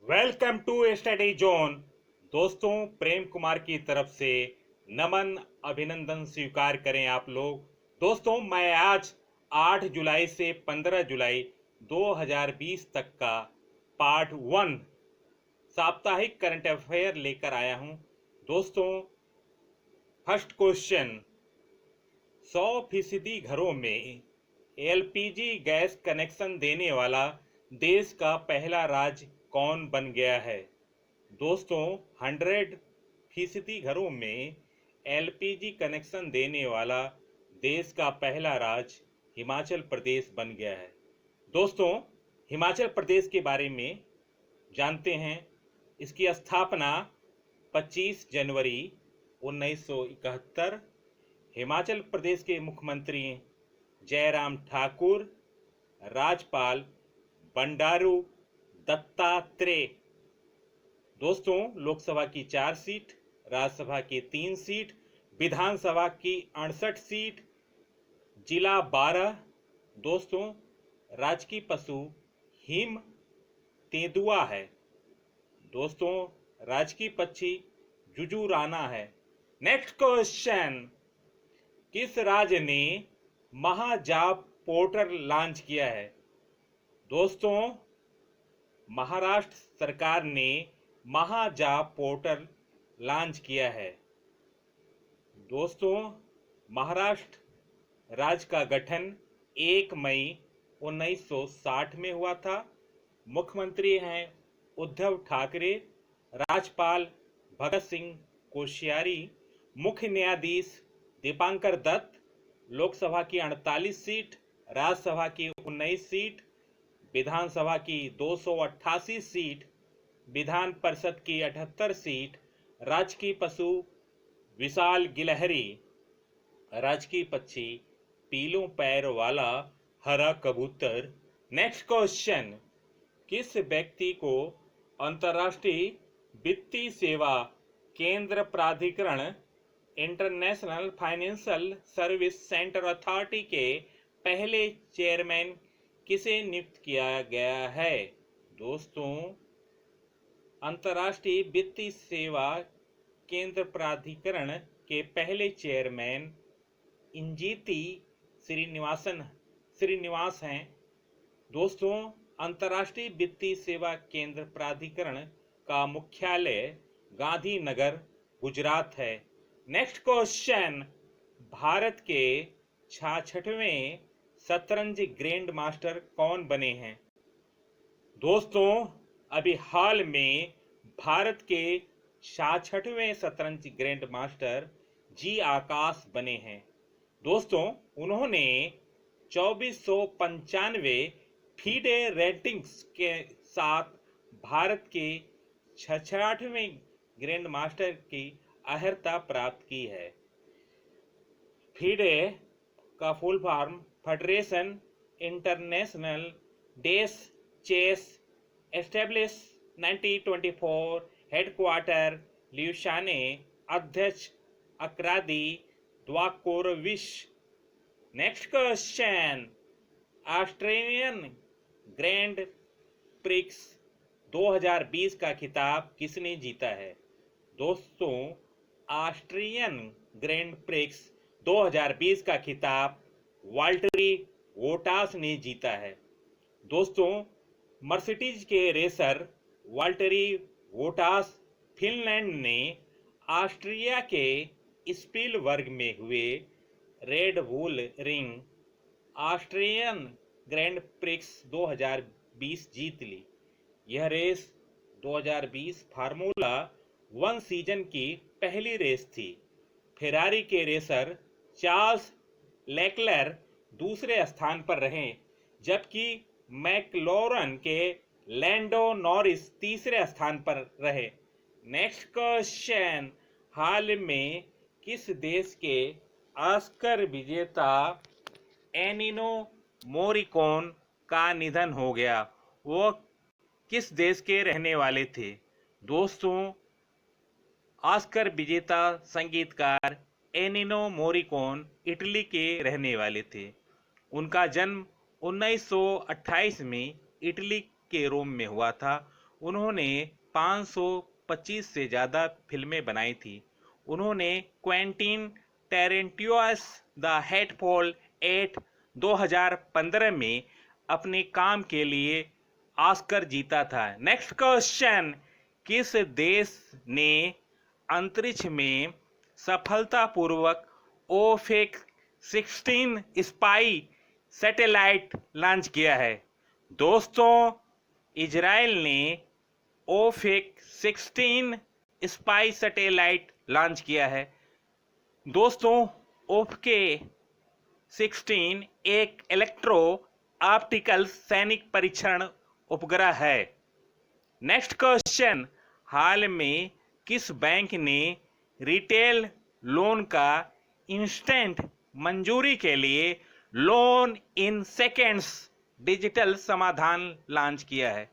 Welcome to study zone. दोस्तों, प्रेम कुमार की तरफ से नमन अभिनंदन स्वीकार करें आप लोग। दोस्तों, मैं आज 8 जुलाई से 15 जुलाई 2020 तक का पार्ट 1 साप्ताहिक करंट अफेयर लेकर आया हूं। दोस्तों, फर्स्ट क्वेश्चन, 100% घरों में एलपीजी गैस कनेक्शन देने वाला देश का पहला राज्य कौन बन गया है? दोस्तों, 100% घरों में एलपीजी कनेक्शन देने वाला देश का पहला राज्य हिमाचल प्रदेश बन गया है। दोस्तों, हिमाचल प्रदेश के बारे में जानते हैं। इसकी स्थापना 25 जनवरी 1971 हिमाचल प्रदेश के मुख्यमंत्री जयराम ठाकुर, राज्यपाल बंडारू दत्तात्रेय। दोस्तों, लोकसभा की 4 सीट, राज्यसभा की 3 सीट, विधानसभा की 68 सीट, जिला 12। दोस्तों, राजकीय पशु हिम तेंदुआ है। दोस्तों, राजकीय पक्षी जुजुराना है। नेक्स्ट क्वेश्चन, किस राज्य ने महाजाप पोर्टल लॉन्च किया है? दोस्तों, महाराष्ट्र सरकार ने महाजाप पोर्टल लॉन्च किया है। दोस्तों, महाराष्ट्र राज्य का गठन 1 मई 1960 में हुआ था। मुख्यमंत्री हैं उद्धव ठाकरे, राज्यपाल भगत सिंह कोश्यारी, मुख्य न्यायाधीश दीपांकर दत्त। लोकसभा की 48 सीट, राज्यसभा की 19 सीट, विधानसभा की 288 सीट, विधान परिषद की 78 सीट। राजकीय पशु विशाल गिलहरी, राजकीय पक्षी पीलों पैर वाला हरा कबूतर। नेक्स्ट क्वेश्चन, किस व्यक्ति को अंतर्राष्ट्रीय वित्तीय सेवा केंद्र प्राधिकरण international financial service centre authority के पहले चेयरमैन किसे नियुक्त किया गया है? दोस्तों, अंतर्राष्ट्रीय वित्तीय सेवा केंद्र प्राधिकरण के पहले चेयरमैन इंजीती श्रीनिवास हैं। दोस्तों, अंतर्राष्ट्रीय वित्तीय सेवा केंद्र प्राधिकरण का मुख्यालय गांधीनगर, गुजरात है। नेक्स्ट क्वेश्चन, भारत के 66वें शतरंज ग्रैंड मास्टर कौन बने हैं? दोस्तों, अभी हाल में भारत के 66वें शतरंज ग्रैंड मास्टर जी आकाश बने हैं। दोस्तों, उन्होंने 2495 फीडे रेटिंग्स के साथ भारत के 66वें ग्रैंड मास्टर की अर्हता प्राप्त की है। फीडे का full form Federation International des Chess establish 1924, headquarter Lausanne, अध्यक्ष अक्रादी Dvorkovich. Next question, Australian Grand Prix 2020 का खिताब किसने जीता है? दोस्तों, ऑस्ट्रियन ग्रैंड प्रिक्स 2020 का खिताब वाल्टरी बोटास ने जीता है। दोस्तों, मर्सिडीज के रेसर वाल्टरी बोटास फिनलैंड ने ऑस्ट्रिया के स्पीलबर्ग में हुए red bull ring Austrian grand Prix 2020 जीत ली। यह रेस 2020 फार्मूला 1 सीजन की पहली रेस थी। फेरारी के रेसर चार्ल्स लेक्लर दूसरे स्थान पर रहे, जबकि मैकलोरन के लैंडो नॉरिस तीसरे स्थान पर रहे। नेक्स्ट क्वेश्चन, हाल में किस देश के ऑस्कर विजेता एनिनो मोरिकोन का निधन हो गया? वो किस देश के रहने वाले थे? दोस्तों, ऑस्कर विजेता संगीतकार एनिनो मोरिकोन इटली के रहने वाले थे। उनका जन्म 1928 में इटली के रोम में हुआ था। उन्होंने 525 से ज़्यादा फिल्में बनाई थी। उन्होंने क्वेंटिन टेरेंटिनो's द हेटफुल एट 2015 में अपने काम के लिए ऑस्कर जीता था। नेक्स्ट क्वेश्चन, किस देश ने अंतरिक्ष में सफलतापूर्वक ओफेक 16 स्पाई सैटेलाइट लॉन्च किया है? दोस्तों, इजराइल ने ओफेक 16 स्पाई सैटेलाइट लॉन्च किया है। दोस्तों, ओफके 16 एक इलेक्ट्रो ऑप्टिकल सैनिक परीक्षण उपग्रह है। नेक्स्ट क्वेश्चन, हाल में किस बैंक ने रिटेल लोन का इंस्टेंट मंजूरी के लिए लोन इन सेकेंड्स डिजिटल समाधान लॉन्च किया है?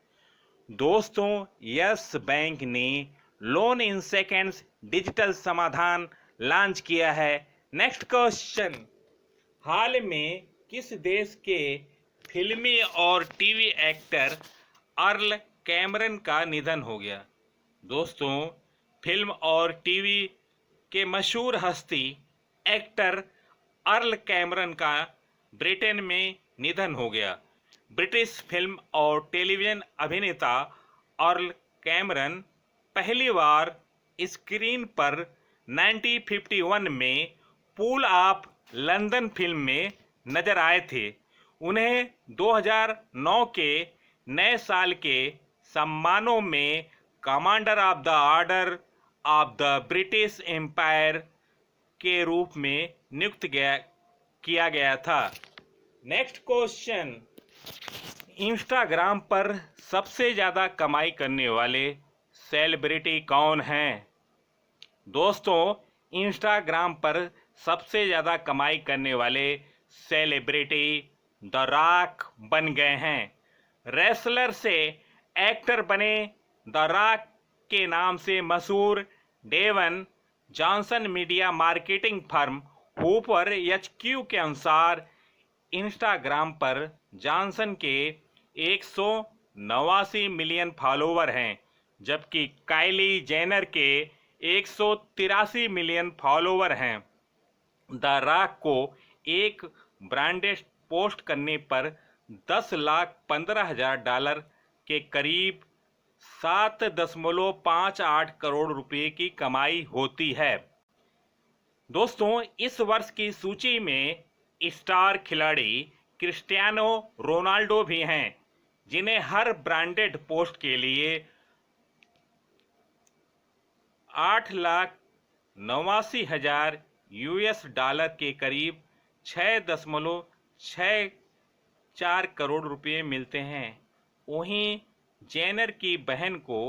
दोस्तों, यस बैंक ने लोन इन सेकेंड्स डिजिटल समाधान लॉन्च किया है। नेक्स्ट क्वेश्चन, हाल में किस देश के फिल्मी और टीवी एक्टर अर्ल कैमरन का निधन हो गया? दोस्तों, फिल्म और टीवी के मशहूर हस्ती एक्टर अर्ल कैमरन का ब्रिटेन में निधन हो गया। ब्रिटिश फिल्म और टेलीविजन अभिनेता अर्ल कैमरन पहली बार स्क्रीन पर 1951 में पूल ऑफ लंदन फिल्म में नजर आए थे। उन्हें 2009 के नए साल के सम्मानों में Commander of the Order of the British Empire के रूप में नियुक्त किया गया था। नेक्स्ट क्वेश्चन, इंस्टाग्राम पर सबसे ज़्यादा कमाई करने वाले सेलिब्रिटी कौन हैं? दोस्तों, इंस्टाग्राम पर सबसे ज़्यादा कमाई करने वाले सेलिब्रिटी द रॉक बन गए हैं। रेसलर से एक्टर बने द रॉक के नाम से मशहूर Dwayne Johnson media marketing firm Hopper HQ के अनुसार इंस्टाग्राम पर जॉनसन के 189 मिलियन फॉलोवर हैं, जबकि काइली जेनर के 183 मिलियन फॉलोवर हैं। द रॉक को एक ब्रांडेड पोस्ट करने पर $10,15,000 के करीब 7.58 करोड़ रुपए की कमाई होती है। दोस्तों, इस वर्ष की सूची में स्टार खिलाड़ी क्रिस्टियानो रोनाल्डो भी हैं, जिन्हें हर ब्रांडेड पोस्ट के लिए $8,89,000 के करीब 6.64 करोड़ रुपए मिलते हैं। वहीं जेनर की बहन को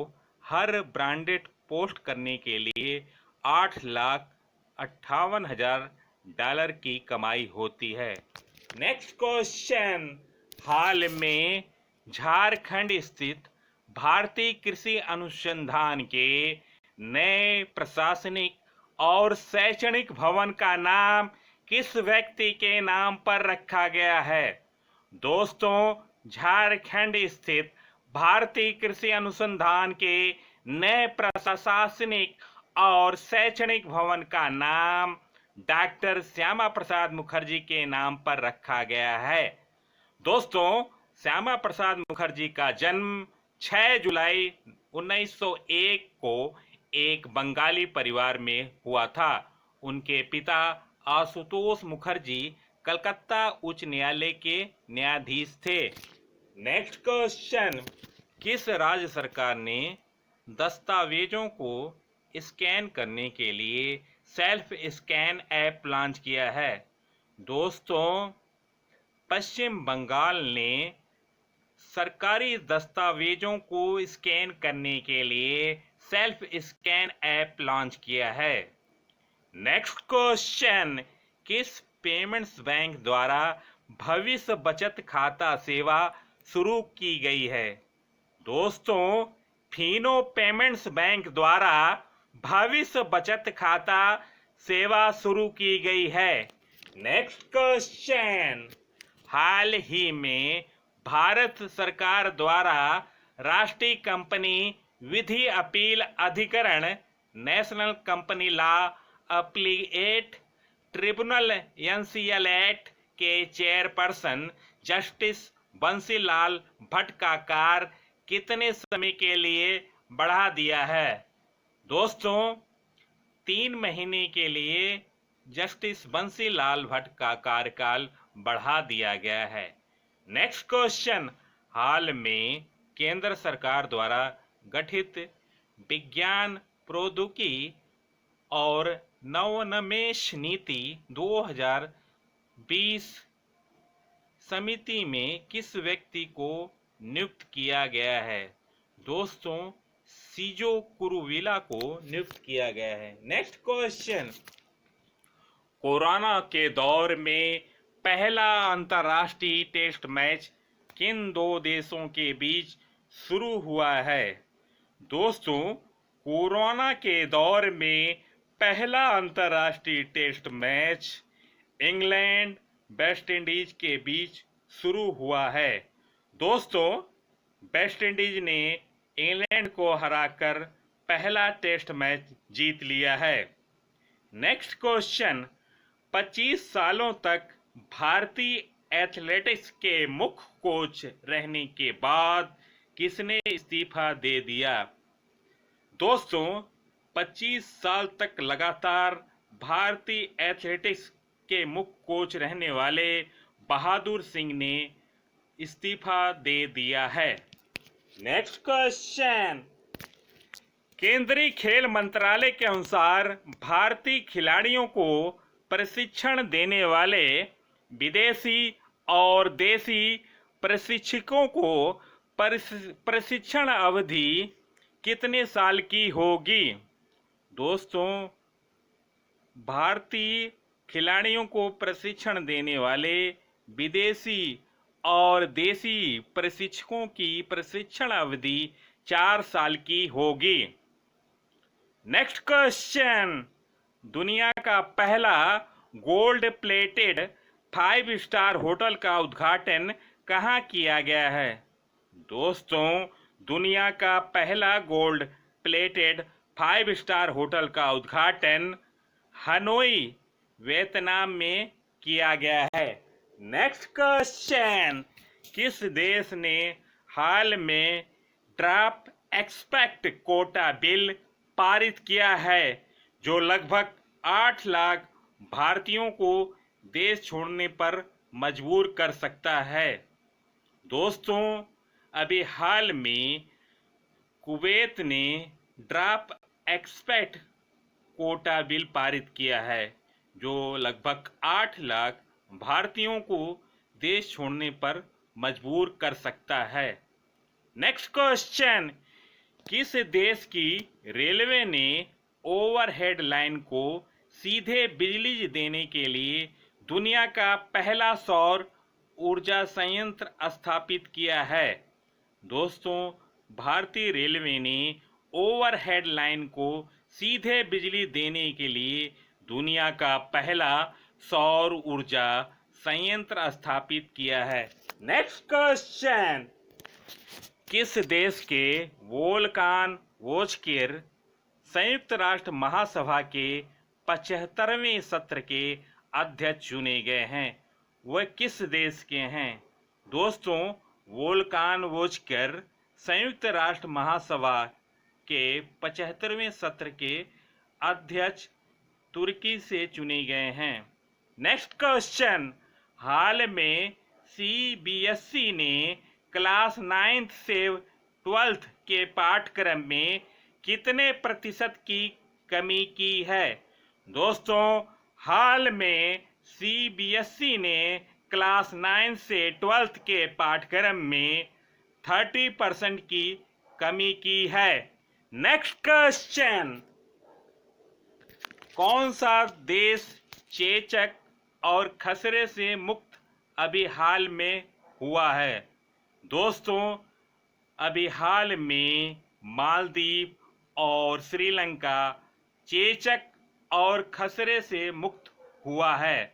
हर ब्रांडेड पोस्ट करने के लिए $8,58,000 की कमाई होती है। नेक्स्ट क्वेश्चन, हाल में झारखंड स्थित भारतीय कृषि अनुसंधान के नए प्रशासनिक और शैक्षणिक भवन का नाम किस व्यक्ति के नाम पर रखा गया है? दोस्तों, झारखंड स्थित भारतीय कृषि अनुसंधान के नए प्रशासनिक और शैक्षणिक भवन का नाम डॉक्टर श्यामा प्रसाद मुखर्जी के नाम पर रखा गया है। दोस्तों, श्यामा प्रसाद मुखर्जी का जन्म 6 जुलाई 1901 को एक बंगाली परिवार में हुआ था। उनके पिता आशुतोष मुखर्जी कलकत्ता उच्च न्यायालय के न्यायाधीश थे। नेक्स्ट क्वेश्चन, किस राज्य सरकार ने दस्तावेजों को स्कैन करने के लिए सेल्फ स्कैन ऐप लॉन्च किया है? दोस्तों, पश्चिम बंगाल ने सरकारी दस्तावेजों को स्कैन करने के लिए सेल्फ स्कैन ऐप लॉन्च किया है। नेक्स्ट क्वेश्चन, किस पेमेंट्स बैंक द्वारा भविष्य बचत खाता सेवा शुरू की गई है? दोस्तों, फिनो पेमेंट्स बैंक द्वारा भविष्य बचत खाता सेवा शुरू की गई है। नेक्स्ट क्वेश्चन, हाल ही में भारत सरकार द्वारा राष्ट्रीय कंपनी विधि अपील अधिकरण national company law appellate tribunal NCL act के चेयरपर्सन जस्टिस बंसीलाल भट्ट का कार्य कितने समय के लिए बढ़ा दिया है? दोस्तों, 3 महीने के लिए जस्टिस बंसीलाल भट्ट का कार्यकाल बढ़ा दिया गया है। नेक्स्ट क्वेश्चन, हाल में केंद्र सरकार द्वारा गठित विज्ञान प्रौद्योगिकी और नवोन्मेष नीति 2020 समिति में किस व्यक्ति को नियुक्त किया गया है? दोस्तों, सीजो कुरुविला को नियुक्त किया गया है। नेक्स्ट क्वेश्चन, कोरोना के दौर में पहला अंतर्राष्ट्रीय टेस्ट मैच किन 2 देशों के बीच शुरू हुआ है? दोस्तों, कोरोना के दौर में पहला अंतर्राष्ट्रीय test match England West Indies के बीच शुरू हुआ है। दोस्तों, वेस्ट इंडीज ने इंग्लैंड को हराकर पहला टेस्ट मैच जीत लिया है। नेक्स्ट क्वेश्चन, 25 सालों तक भारतीय एथलेटिक्स के मुख्य कोच रहने के बाद किसने इस्तीफा दे दिया? दोस्तों, 25 साल तक लगातार भारतीय एथलेटिक्स के मुख्य कोच रहने वाले बहादुर सिंह ने इस्तीफा दे दिया है। नेक्स्ट क्वेश्चन, केंद्रीय खेल मंत्रालय के अनुसार भारतीय खिलाड़ियों को प्रशिक्षण देने वाले विदेशी और देसी प्रशिक्षकों को प्रशिक्षण अवधि कितने साल की होगी? दोस्तों, भारतीय खिलाड़ियों को प्रशिक्षण देने वाले विदेशी और देसी प्रशिक्षकों की प्रशिक्षण अवधि 4 साल की होगी। नेक्स्ट क्वेश्चन, दुनिया का पहला गोल्ड प्लेटेड 5 स्टार होटल का उद्घाटन कहाँ किया गया है? दोस्तों, दुनिया का पहला गोल्ड प्लेटेड 5 स्टार होटल का उद्घाटन हनोई, वियतनाम में किया गया है। नेक्स्ट क्वेश्चन, किस देश ने हाल में ड्रॉप एक्सपेक्ट कोटा बिल पारित किया है जो लगभग 8 लाख भारतीयों को देश छोड़ने पर मजबूर कर सकता है? दोस्तों, अभी हाल में कुवैत ने ड्रॉप एक्सपेक्ट कोटा बिल पारित किया है जो लगभग 8 लाख भारतीयों को देश छोड़ने पर मजबूर कर सकता है। नेक्स्ट क्वेश्चन, किस देश की रेलवे ने ओवरहेड लाइन को सीधे बिजली देने के लिए दुनिया का पहला सौर ऊर्जा संयंत्र स्थापित किया है? दोस्तों, भारतीय रेलवे ने ओवरहेड लाइन को सीधे बिजली देने के लिए दुनिया का पहला सौर ऊर्जा संयंत्र स्थापित किया है। नेक्स्ट क्वेश्चन, किस देश के वोल्कान वोचकिर संयुक्त राष्ट्र महासभा के 75वें सत्र के अध्यक्ष चुने गए हैं? वह किस देश के हैं? दोस्तों, वोल्कान वोचकिर संयुक्त राष्ट्र महासभा के 75वें सत्र के अध्यक्ष तुर्की से चुने गए हैं। नेक्स्ट क्वेश्चन, हाल में सीबीएसई ने क्लास 9 से 12 के पाठ्यक्रम में कितने प्रतिशत की कमी की है? दोस्तों, हाल में सीबीएसई ने क्लास 9 से 12 के पाठ्यक्रम में 30% की कमी की है। नेक्स्ट क्वेश्चन, कौन सा देश चेचक और खसरे से मुक्त अभी हाल में हुआ है? दोस्तों, अभी हाल में मालदीव और श्रीलंका चेचक और खसरे से मुक्त हुआ है।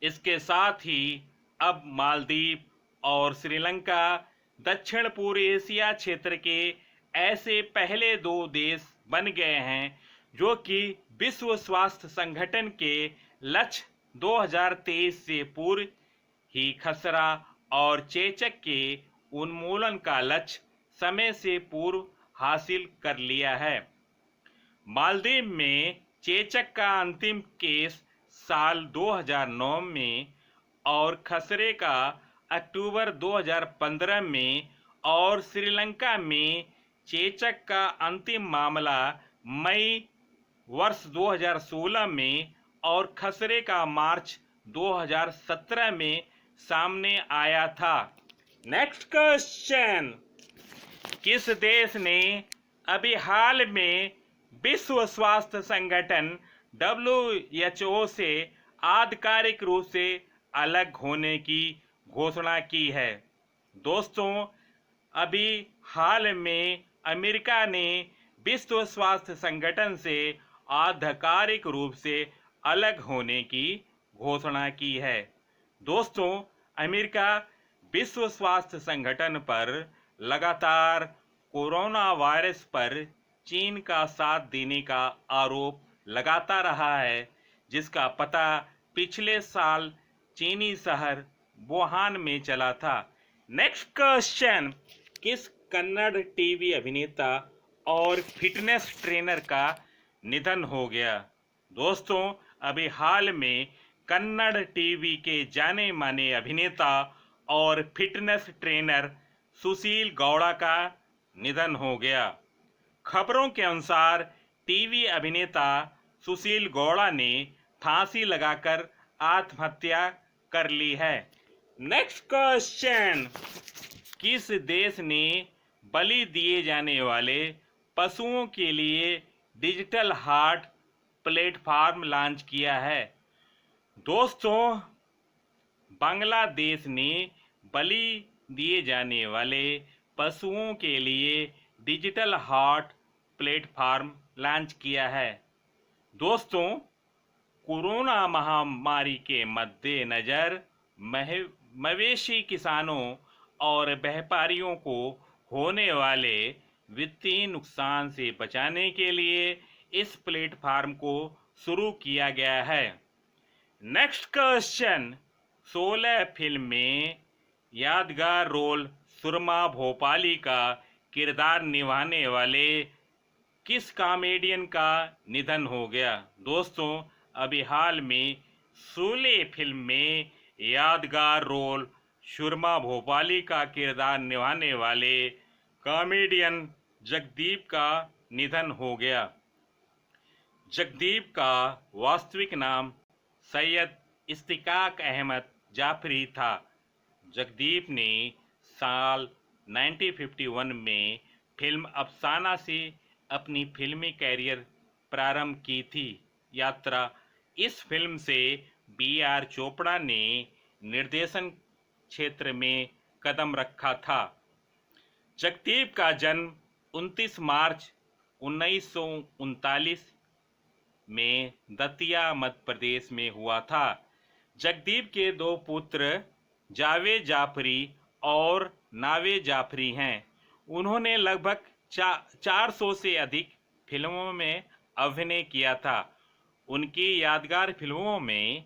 इसके साथ ही अब मालदीव और श्रीलंका दक्षिण पूर्व एशिया क्षेत्र के ऐसे पहले 2 देश बन गए हैं जो कि विश्व स्वास्थ्य संगठन के लक्ष्य 2023 से पूर्व ही खसरा और चेचक के उन्मूलन का लक्ष्य समय से पूर्व हासिल कर लिया है। मालदीव में चेचक का अंतिम केस साल 2009 में और खसरे का अक्टूबर 2015 में और श्रीलंका में चेचक का अंतिम मामला मई वर्ष 2016 में और खसरे का मार्च 2017 में सामने आया था। नेक्स्ट क्वेश्चन, किस देश ने अभी हाल में विश्व स्वास्थ्य संगठन WHO से आधिकारिक रूप से अलग होने की घोषणा की है? दोस्तों, अभी हाल में अमेरिका ने विश्व स्वास्थ्य संगठन से आधिकारिक रूप से अलग होने की घोषणा की है। दोस्तों, अमेरिका विश्व स्वास्थ्य संगठन पर लगातार कोरोना वायरस पर चीन का साथ देने का आरोप लगाता रहा है, जिसका पता पिछले साल चीनी शहर वुहान में चला था। नेक्स्ट क्वेश्चन, किस कन्नड़ टीवी अभिनेता और फिटनेस ट्रेनर का निधन हो गया? दोस्तों, अभी हाल में कन्नड़ टीवी के जाने माने अभिनेता और फिटनेस ट्रेनर सुशील गौड़ा का निधन हो गया। खबरों के अनुसार टीवी अभिनेता सुशील गौड़ा ने फांसी लगाकर आत्महत्या कर ली है। नेक्स्ट क्वेश्चन, किस देश ने बलि दिए जाने वाले पशुओं के लिए डिजिटल हार्ट प्लेटफॉर्म लॉन्च किया है? दोस्तों, बांग्लादेश ने बलि दिए जाने वाले पशुओं के लिए डिजिटल हार्ट प्लेटफॉर्म लॉन्च किया है। दोस्तों, कोरोना महामारी के मद्देनज़र मवेशी किसानों और व्यापारियों को होने वाले वित्तीय नुकसान से बचाने के लिए इस प्लेटफॉर्म को शुरू किया गया है। नेक्स्ट क्वेश्चन, 16 फिल्म में यादगार रोल सुरमा भोपाली का किरदार निभाने वाले किस कॉमेडियन का निधन हो गया? दोस्तों, अभी हाल में 16 फिल्म में यादगार रोल सुरमा भोपाली का किरदार निभाने वाले कॉमेडियन जगदीप का निधन हो गया। जगदीप का वास्तविक नाम सैयद इश्तिकाक अहमद जाफरी था। जगदीप ने साल 1951 में फिल्म अफसाना से अपनी फिल्मी कैरियर प्रारंभ की थी। यात्रा इस फिल्म से B.R. चोपड़ा ने निर्देशन क्षेत्र में कदम रखा था। जगदीप का जन्म 29 मार्च 1939 में दतिया मध्य प्रदेश में हुआ था। जगदीप के 2 पुत्र जावेद जाफरी और नावेद जाफरी हैं। उन्होंने लगभग 400 से अधिक फिल्मों में अभिनय किया था। उनकी यादगार फिल्मों में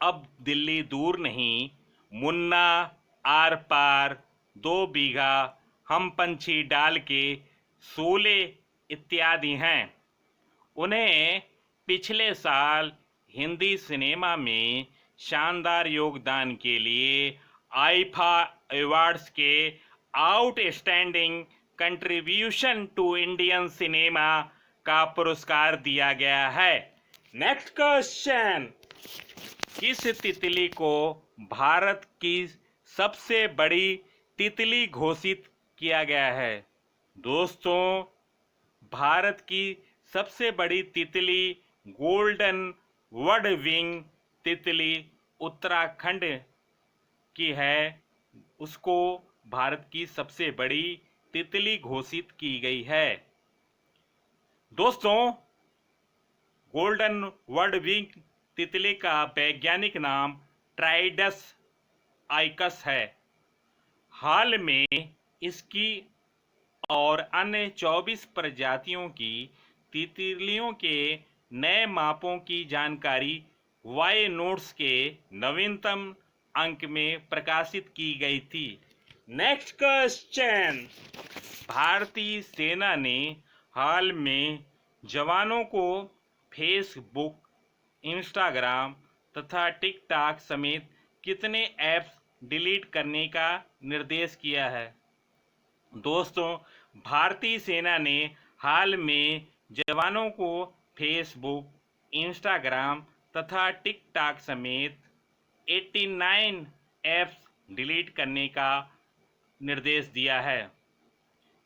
अब दिल्ली दूर नहीं, मुन्ना, आर पार, 2 बीघा, हम पंछी डाल के, शोले इत्यादि हैं। उन्हें पिछले साल हिंदी सिनेमा में शानदार योगदान के लिए आईफा अवार्ड्स के outstanding contribution to Indian cinema का पुरस्कार दिया गया है। नेक्स्ट क्वेश्चन, किस तितली को भारत की सबसे बड़ी तितली घोषित किया गया है? दोस्तों, भारत की सबसे बड़ी तितली गोल्डन वुडविंग तितली उत्तराखंड की है। उसको भारत की सबसे बड़ी तितली घोषित की गई है। दोस्तों, गोल्डन वुडविंग तितली का वैज्ञानिक नाम ट्राइडस आइकस है। हाल में इसकी और अन्य 24 प्रजातियों की तितलियों के नए मापों की जानकारी वाई नोट्स के नवीनतम अंक में प्रकाशित की गई थी। नेक्स्ट क्वेश्चन, भारतीय सेना ने हाल में जवानों को फेसबुक, इंस्टाग्राम तथा टिकटॉक समेत कितने ऐप्स डिलीट करने का निर्देश किया है? दोस्तों, भारतीय सेना ने हाल में जवानों को फेसबुक, इंस्टाग्राम तथा टिकटॉक समेत 89 ऐप्स डिलीट करने का निर्देश दिया है।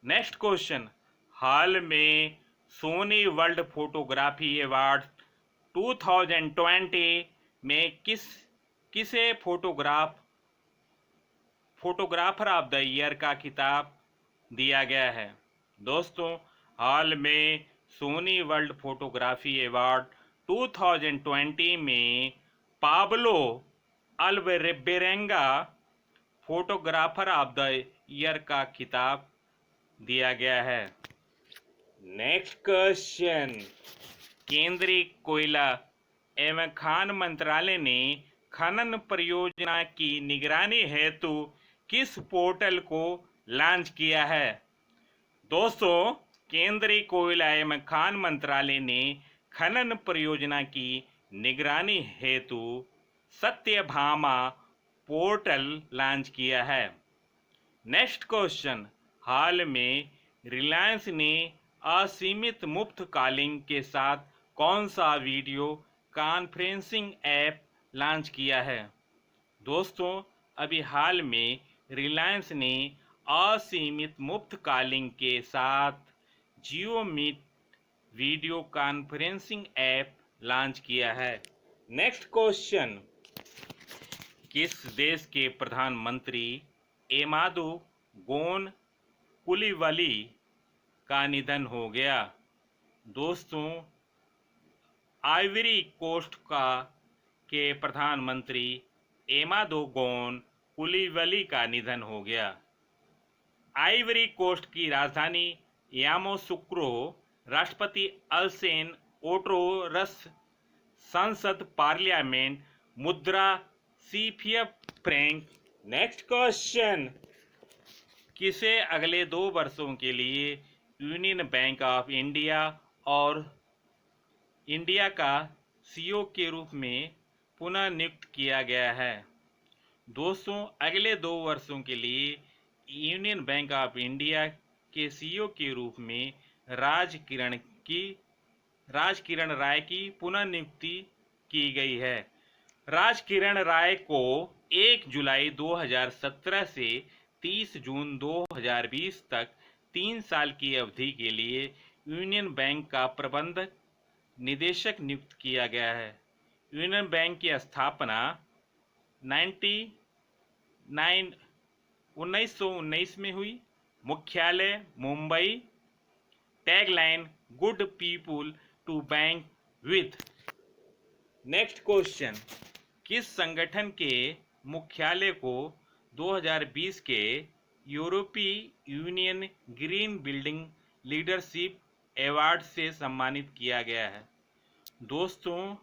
नेक्स्ट क्वेश्चन, हाल में सोनी वर्ल्ड फोटोग्राफी अवार्ड 2020 में किसे फोटोग्राफर ऑफ द ईयर का खिताब दिया गया है? दोस्तों, हाल में सोनी वर्ल्ड फोटोग्राफी अवार्ड 2020 में पाब्लो अल्वारेगा फोटोग्राफर ऑफ द ईयर का खिताब दिया गया है। नेक्स्ट क्वेश्चन, केंद्रीय कोयला एवं खान मंत्रालय ने खनन परियोजना की निगरानी हेतु किस पोर्टल को लॉन्च किया है? दोस्तों, केंद्रीय कोयला एवं खान मंत्रालय ने खनन परियोजना की निगरानी हेतु सत्यभामा पोर्टल लॉन्च किया है। नेक्स्ट क्वेश्चन, हाल में रिलायंस ने असीमित मुफ्त कॉलिंग के साथ कौन सा वीडियो कॉन्फ्रेंसिंग ऐप लॉन्च किया है? दोस्तों, अभी हाल में रिलायंस ने असीमित मुफ्त कॉलिंग के साथ Jio meet video conferencing app launch किया है। नेक्स्ट क्वेश्चन, किस देश के प्रधानमंत्री एमादो गोन कुलीवली का निधन हो गया? दोस्तों, आइवरी कोस्ट के प्रधानमंत्री एमादो गोन कुलीवली का निधन हो गया। आइवरी कोस्ट की राजधानी यामोसुक्रो, राष्ट्रपति अल्सेन ओटोरस, संसद पार्लियामेंट मुद्रा सीफियप फ्रैंक। नेक्स्ट क्वेश्चन, किसे अगले 2 वर्षों के लिए यूनियन बैंक ऑफ इंडिया और इंडिया का सीईओ के रूप में पुनः नियुक्त किया गया है? दोस्तों, अगले 2 वर्षों के लिए यूनियन बैंक ऑफ इंडिया के सीईओ के रूप में राज किरण राय की पुनः नियुक्ति की गई है। राज किरण राय को 1 जुलाई 2017 से 30 जून 2020 तक 3 साल की अवधि के लिए यूनियन बैंक का प्रबंधक निदेशक नियुक्त किया गया है। यूनियन बैंक की स्थापना 1919 में हुई। मुख्यालय Mumbai. Tagline good people to bank with. Next question, किस संगठन के मुख्यालय को 2020 के यूरोपीय union green building leadership award से सम्मानित किया गया है? दोस्तों,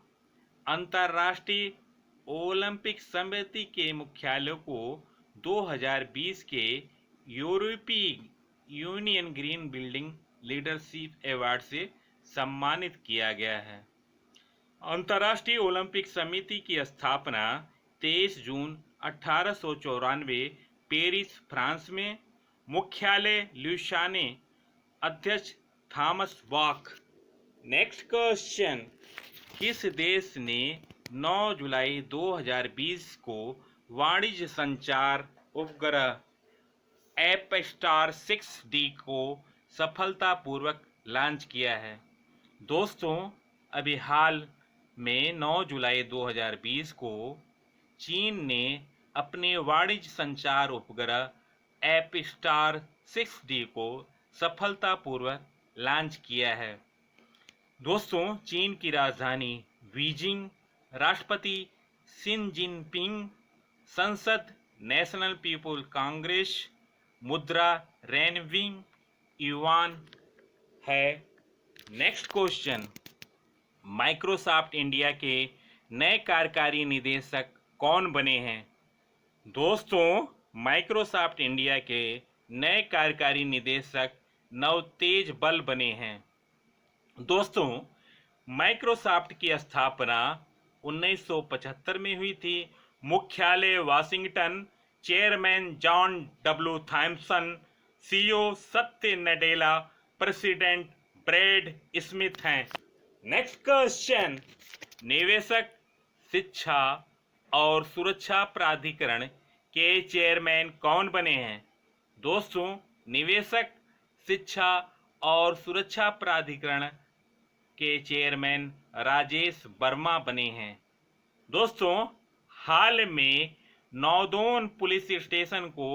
अंतर्राष्ट्रीय ओलंपिक समिति के मुख्यालय को 2020 के यूरोपीय union green building leadership award से सम्मानित किया गया है। अंतर्राष्ट्रीय ओलंपिक समिति की स्थापना 23 जून 1894 पेरिस, फ्रांस में। मुख्यालय ल्यूसाने। अध्यक्ष थॉमस बॉक। नेक्स्ट क्वेश्चन, किस देश ने 9 जुलाई 2020 को वाणिज्य संचार उपग्रह एपस्टार 6D को सफलतापूर्वक लॉन्च किया है? दोस्तों, अभी हाल में 9 जुलाई 2020 को चीन ने अपने वाणिज्य संचार उपग्रह एपस्टार 6D को सफलतापूर्वक लॉन्च किया है। दोस्तों, चीन की राजधानी बीजिंग, राष्ट्रपति शी जिनपिंग, संसद, नेशनल पीपुल कांग्रेस, मुद्रा रेनविंग युआन है। नेक्स्ट क्वेश्चन, माइक्रोसॉफ्ट इंडिया के नए कार्यकारी निदेशक कौन बने हैं? दोस्तों, माइक्रोसॉफ्ट इंडिया के नए कार्यकारी निदेशक नवतेज बल बने हैं। दोस्तों, माइक्रोसॉफ्ट की स्थापना 1975 में हुई थी। मुख्यालय Washington, chairman John W Thompson, CEO Satya Nadella, president Brad Smith हैं। नेक्स्ट क्वेश्चन, निवेशक शिक्षा और सुरक्षा प्राधिकरण के चेयरमैन कौन बने हैं? दोस्तों, निवेशक शिक्षा और सुरक्षा प्राधिकरण के चेयरमैन राजेश वर्मा बने हैं। दोस्तों, हाल में नौदोन पुलिस स्टेशन को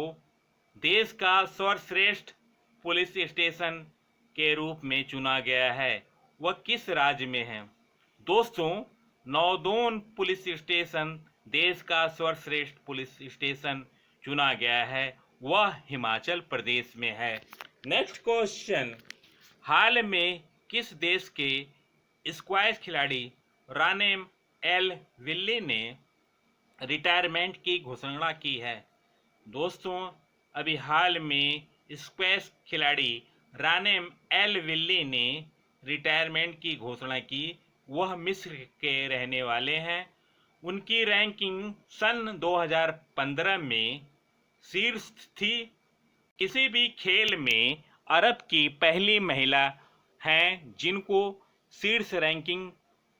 देश का सर्वश्रेष्ठ पुलिस स्टेशन के रूप में चुना गया है। वह किस राज्य में है? दोस्तों, नौदोन पुलिस स्टेशन देश का सर्वश्रेष्ठ पुलिस स्टेशन चुना गया है, वह हिमाचल प्रदेश में है। नेक्स्ट क्वेश्चन, हाल में किस देश के स्क्वैश खिलाड़ी रानेम एल विल्ली ने रिटायरमेंट की घोषणा की है? दोस्तों, अभी हाल में स्क्वैश खिलाड़ी रानेम एल विल्ली ने रिटायरमेंट की घोषणा की। वह मिस्र के रहने वाले हैं। उनकी रैंकिंग सन 2015 में शीर्ष थी। किसी भी खेल में अरब की पहली महिला हैं जिनको शीर्ष रैंकिंग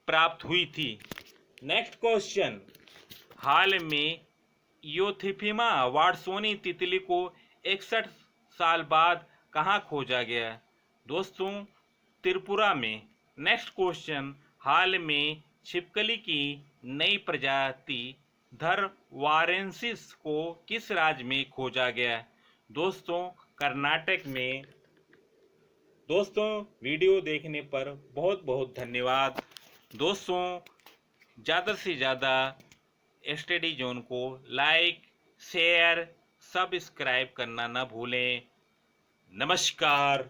प्राप्त हुई थी। नेक्स्ट क्वेश्चन, हाल में योथिफिमा वाटसोनी तितली को 61 साल बाद कहाँ खोजा गया? दोस्तों, त्रिपुरा में। नेक्स्ट क्वेश्चन, हाल में छिपकली की नई प्रजाति धरवारेंसिस को किस राज्य में खोजा गया? दोस्तों, कर्नाटक में। दोस्तों, वीडियो देखने पर बहुत बहुत धन्यवाद। दोस्तों, ज़्यादा से ज़्यादा स्टडी जोन को लाइक, शेयर, सब्सक्राइब करना न भूलें। नमस्कार।